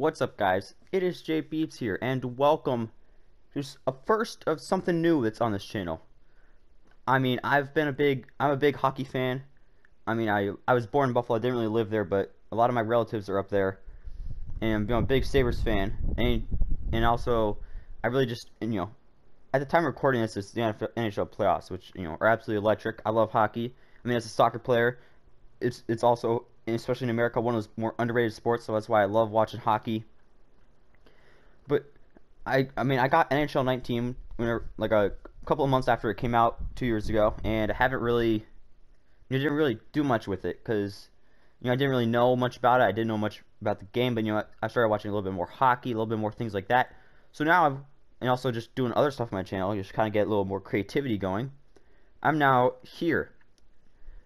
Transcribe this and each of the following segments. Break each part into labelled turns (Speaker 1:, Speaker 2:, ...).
Speaker 1: What's up, guys? It is Jay Beats here, and welcome to a first of something new that's on this channel. I'm a big hockey fan. I was born in Buffalo. I didn't really live there, but a lot of my relatives are up there, and I'm a big Sabres fan. And also, I really just, at the time of recording this, it's the NHL playoffs, which are absolutely electric. I love hockey. As a soccer player, it's also, especially in America, one of those more underrated sports. So that's why I love watching hockey. But I got NHL 19 like a couple of months after it came out 2 years ago, and I haven't really, didn't really do much with it because I didn't really know much about it. I didn't know much about the game, but I started watching a little bit more hockey, a little bit more things like that. So now and also just doing other stuff on my channel, just kind of get a little more creativity going. I'm now here,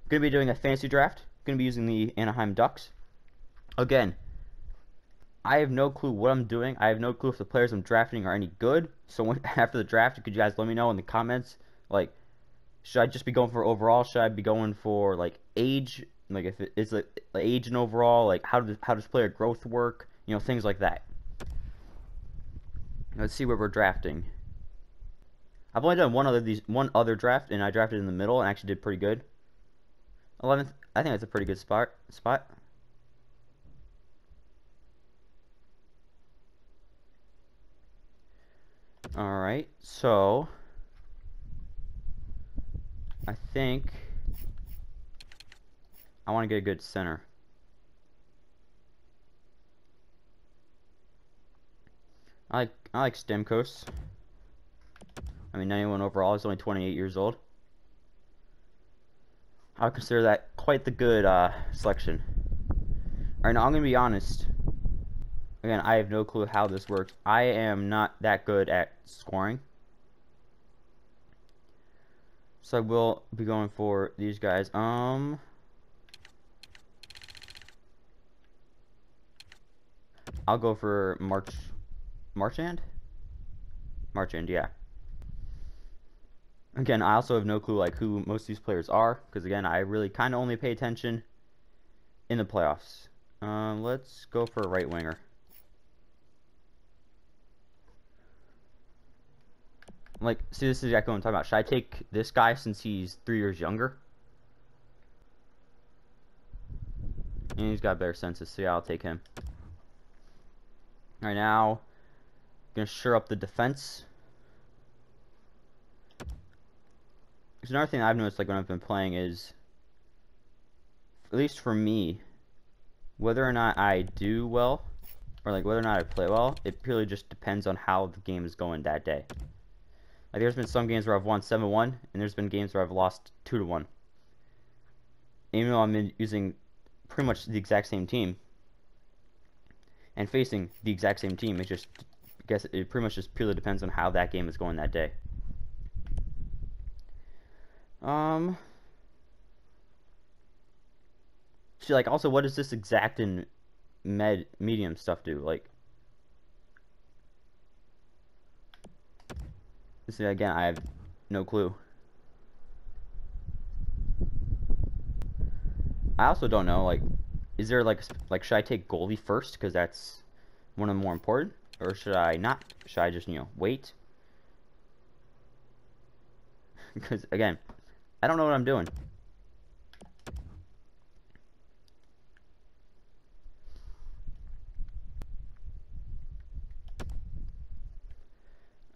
Speaker 1: gonna be doing a fantasy draft. Gonna be using the Anaheim Ducks again. I have no clue what I'm doing. I have no clue if the players I'm drafting are any good. So after the draft, could you guys let me know in the comments? Like, should I just be going for overall? Should I be going for like age? Like if it's like age and overall, like how does player growth work? Things like that. Let's see what we're drafting. I've only done one other draft, and I drafted in the middle and actually did pretty good. 11th. I think that's a pretty good spot. Alright, so I think I want to get a good center. I like Stamkos. 91 overall. He's only 28 years old. I would consider that quite the good selection. Alright, now I'm going to be honest. Again, I have no clue how this works. I am not that good at scoring. So I will be going for these guys. I'll go for Marchand, yeah. Again, I also have no clue like who most of these players are, because again, I really kind of only pay attention in the playoffs. Let's go for a right winger. Like, see, this is exactly what I'm talking about. Should I take this guy since he's 3 years younger? And he's got better senses, so yeah, I'll take him. Alright, now, gonna shore up the defense. There's another thing I've noticed, like, when I've been playing is, at least for me, whether or not I do well, or, like, whether or not I play well, it purely just depends on how the game is going that day. Like, there's been some games where I've won 7-1, and there's been games where I've lost 2-1. Even though I'm using pretty much the exact same team, and facing the exact same team, I guess it pretty much just purely depends on how that game is going that day. See, like, also, what does this exact and medium stuff do? Like, see, again, I have no clue. I also don't know, like, is there, like, should I take goalie first, because that's one of the more important, or should I not? Should I just, wait? Because, again, I don't know what I'm doing.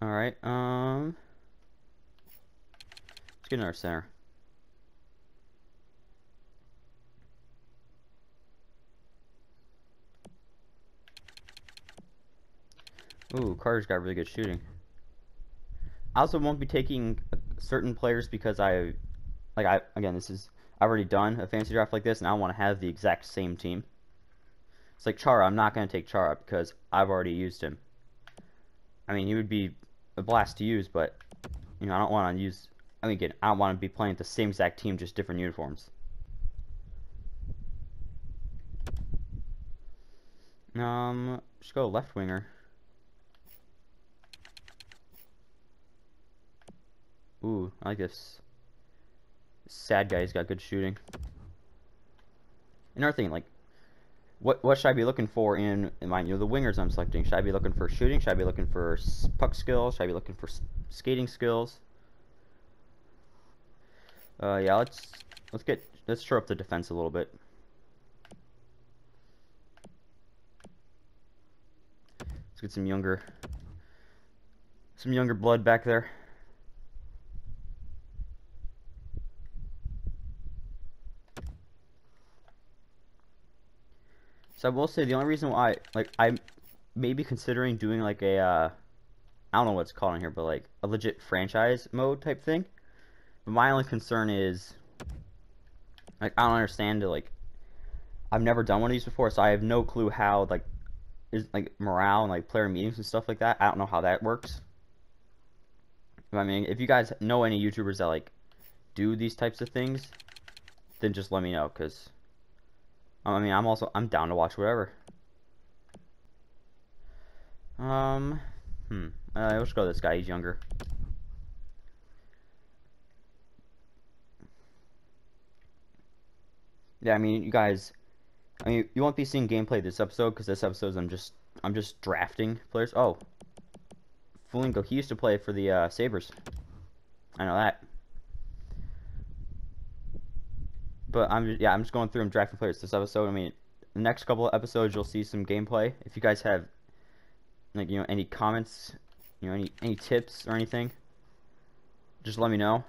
Speaker 1: Alright, let's get another center. Ooh, Carter's got really good shooting. I also won't be taking certain players because again, I've already done a fantasy draft like this, and I want to have the exact same team. It's like Chara. I'm not going to take Chara because I've already used him. He would be a blast to use, but I don't want to use. Again, I don't want to be playing the same exact team, just different uniforms. Just go left winger. Ooh, I like this. Sad guy, he's got good shooting. Another thing, like, what should I be looking for in my the wingers I'm selecting? Should I be looking for shooting? Should I be looking for puck skills? Should I be looking for skating skills? Yeah, let's shore up the defense a little bit. Let's get some younger blood back there. So I will say the only reason why, like, I'm maybe considering doing like a, I don't know what it's called in here, but like a legit franchise mode type thing. But my only concern is, like, I don't understand it. Like, I've never done one of these before, so I have no clue how, like, is like morale and like player meetings and stuff like that. I don't know how that works. I mean, if you guys know any YouTubers that like do these types of things, then just let me know, cause I mean, I'm down to watch whatever. Let's go with this guy. He's younger. Yeah, I mean, you guys. I mean, you won't be seeing gameplay this episode because this episode I'm just drafting players. Oh, Fulingo. He used to play for the Sabres. I know that. But I'm just going through and drafting players this episode. I mean, the next couple of episodes you'll see some gameplay. If you guys have like any comments, any tips or anything, just let me know.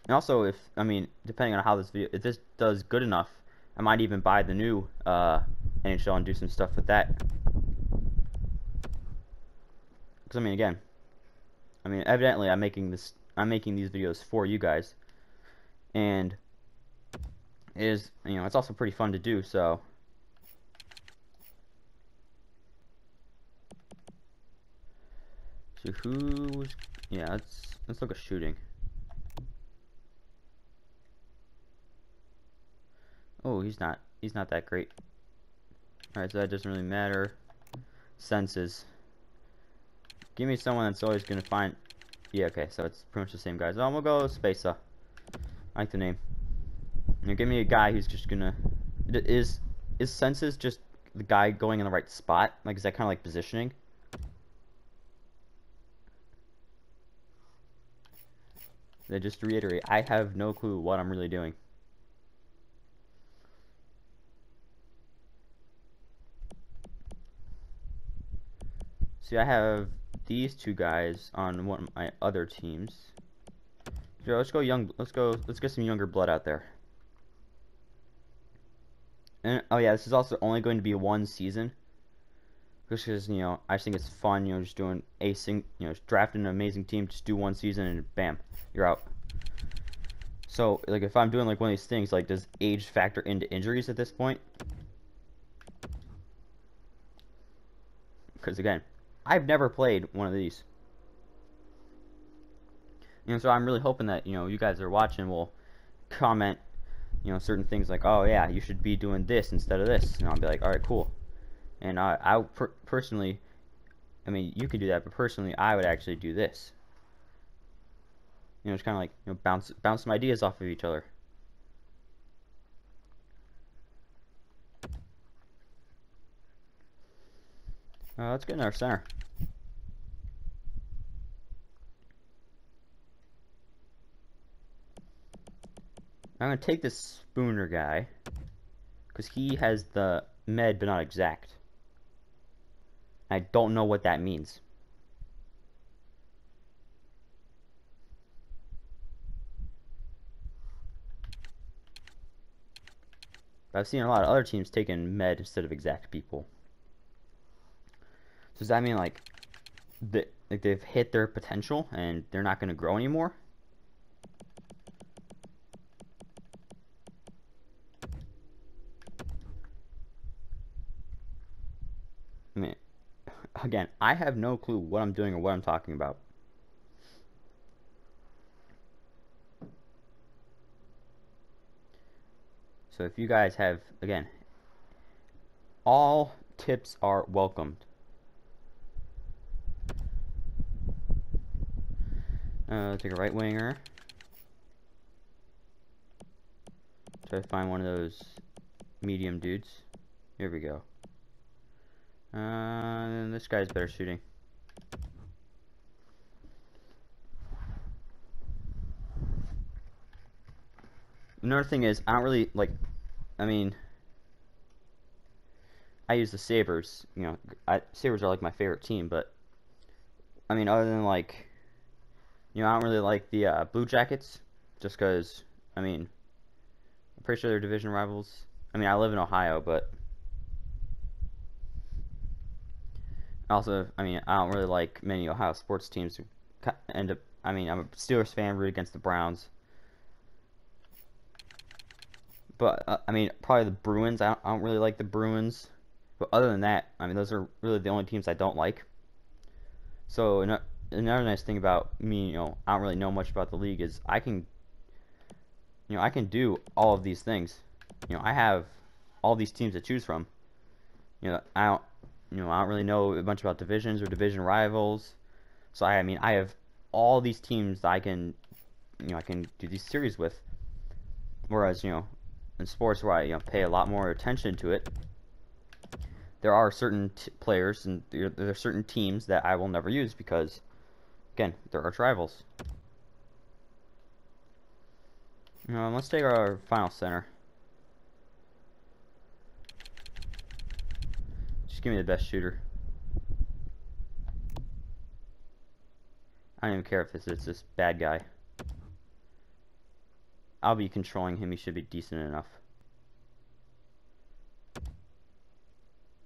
Speaker 1: And also, if I mean, depending on how if this does good enough, I might even buy the new NHL and do some stuff with that. Because I mean, again, evidently I'm making these videos for you guys, and it's also pretty fun to do. So who's let's look at shooting. Oh, he's not that great. Alright, so that doesn't really matter. Senses. Give me someone that's always gonna find. Yeah, okay, so it's pretty much the same guys. Oh, we'll go Spacer. I like the name. Give me a guy who's just gonna. Is Senses just the guy going in the right spot? Like, is that kind of like positioning? Just to reiterate, I have no clue what I'm really doing. See, I have these two guys on one of my other teams. So let's get some younger blood out there. And oh yeah, this is also only going to be one season. Because I just think it's fun, just doing just drafting an amazing team, just do one season and bam, you're out. So like if I'm doing like one of these things, like does age factor into injuries at this point? Because again, I've never played one of these. So I'm really hoping that, you guys are watching will comment, certain things like, oh yeah, you should be doing this instead of this. And I'll be like, alright, cool. And personally, I mean, you could do that, but personally, I would actually do this. It's kind of like, bounce some ideas off of each other. Let's get in our center. I'm going to take this Spooner guy, because he has the med, but not exact. I don't know what that means. I've seen a lot of other teams taking med instead of exact people. So does that mean like they've hit their potential and they're not going to grow anymore? I mean, again, I have no clue what I'm doing or what I'm talking about. So if you guys have, again, all tips are welcomed. Take a right winger. Try to find one of those medium dudes. Here we go. This guy's better shooting. Another thing is, I don't really like. I mean, I use the Sabres. You know, Sabres are like my favorite team, but I mean, other than like, you know, I don't really like the Blue Jackets, just because. I mean, I'm pretty sure they're division rivals. I mean, I live in Ohio, but also, I mean, I don't really like many Ohio sports teams who end up. I mean, I'm a Steelers fan, root against the Browns. But I mean, probably the Bruins. I don't really like the Bruins. But other than that, I mean, those are really the only teams I don't like. So another nice thing about me, you know, I don't really know much about the league is I can, you know, I can do all of these things. You know, I have all these teams to choose from. You know, I don't really know a bunch about divisions or division rivals. So I mean, I have all these teams that I can, you know, I can do these series with. Whereas, you know, in sports where I, you know, pay a lot more attention to it, there are certain players and there are certain teams that I will never use because, again, they're arch rivals. Let's take our final center. Just give me the best shooter. I don't even care if it's this bad guy. I'll be controlling him. He should be decent enough.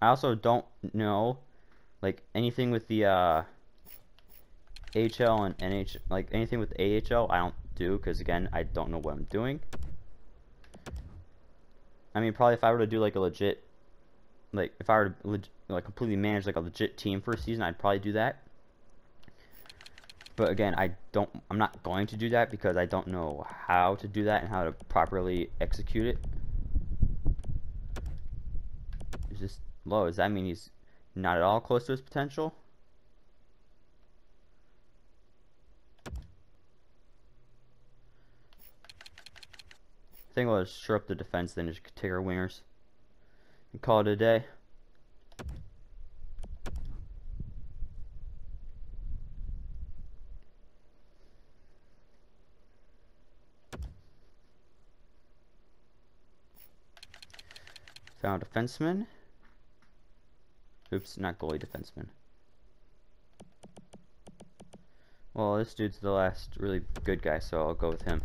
Speaker 1: I also don't know, like, anything with the AHL and NHL, like anything with AHL, I don't do because again, I don't know what I'm doing. I mean, probably if I were to do like a legit, like if I were to like completely manage like a legit team for a season, I'd probably do that. But again, I'm not going to do that because I don't know how to do that and how to properly execute it. Is this low? Does that mean he's not at all close to his potential? I think we'll just shore up the defense, then just take our wingers and call it a day. Found defenseman. Oops, not goalie, defenseman. Well, this dude's the last really good guy, so I'll go with him.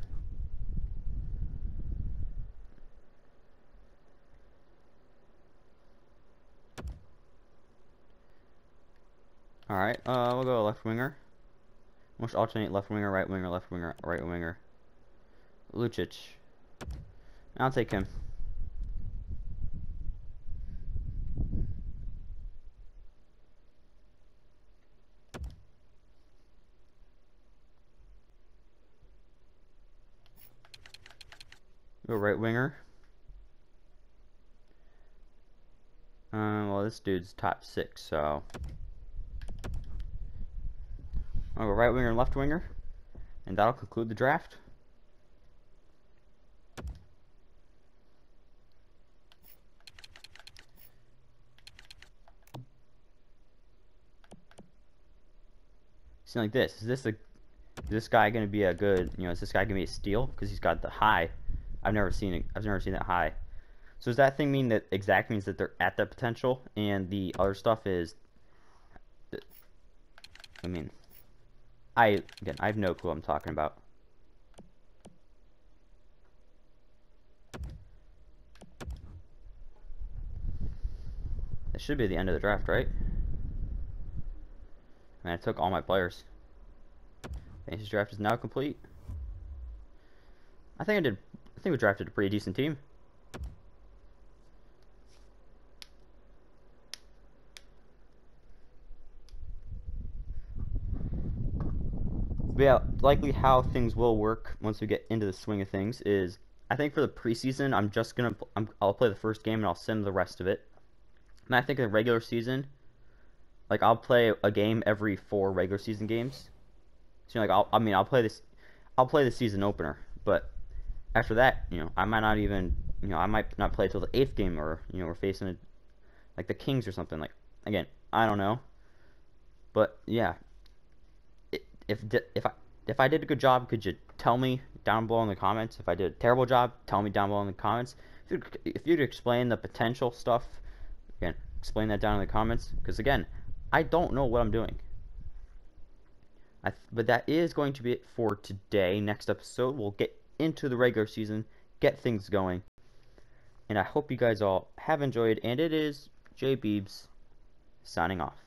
Speaker 1: Alright, we'll go left winger. We'll alternate left winger, right winger, left winger, right winger. Lucic. I'll take him. Go right winger. Well, this dude's top 6, so I'll go right winger and left winger, and that'll conclude the draft. See, like this. Is this guy going to be a good? You know, is this guy going to be a steal? Because he's got the high. I've never seen it. I've never seen that high. So does that thing mean that exact means that they're at that potential, and the other stuff is? I mean, I have no clue what I'm talking about. It should be the end of the draft, right? And I took all my players. Fantasy draft is now complete. I think we drafted a pretty decent team. But yeah, likely how things will work once we get into the swing of things is, I think for the preseason, I'll play the first game and I'll sim the rest of it. And I think in the regular season, like I'll play a game every 4 regular season games. So like I'll play the season opener, but after that, you know, I might not even, you know, I might not play till the 8th game, or you know, we're facing like the Kings or something. Like, again, I don't know, but yeah, if I did a good job, could you tell me down below in the comments? If I did a terrible job, tell me down below in the comments. If you'd explain the potential stuff, again, explain that down in the comments. Because again, I don't know what I'm doing. But that is going to be it for today. Next episode, we'll get into the regular season, get things going. And I hope you guys all have enjoyed. And it is Jay Beebs signing off.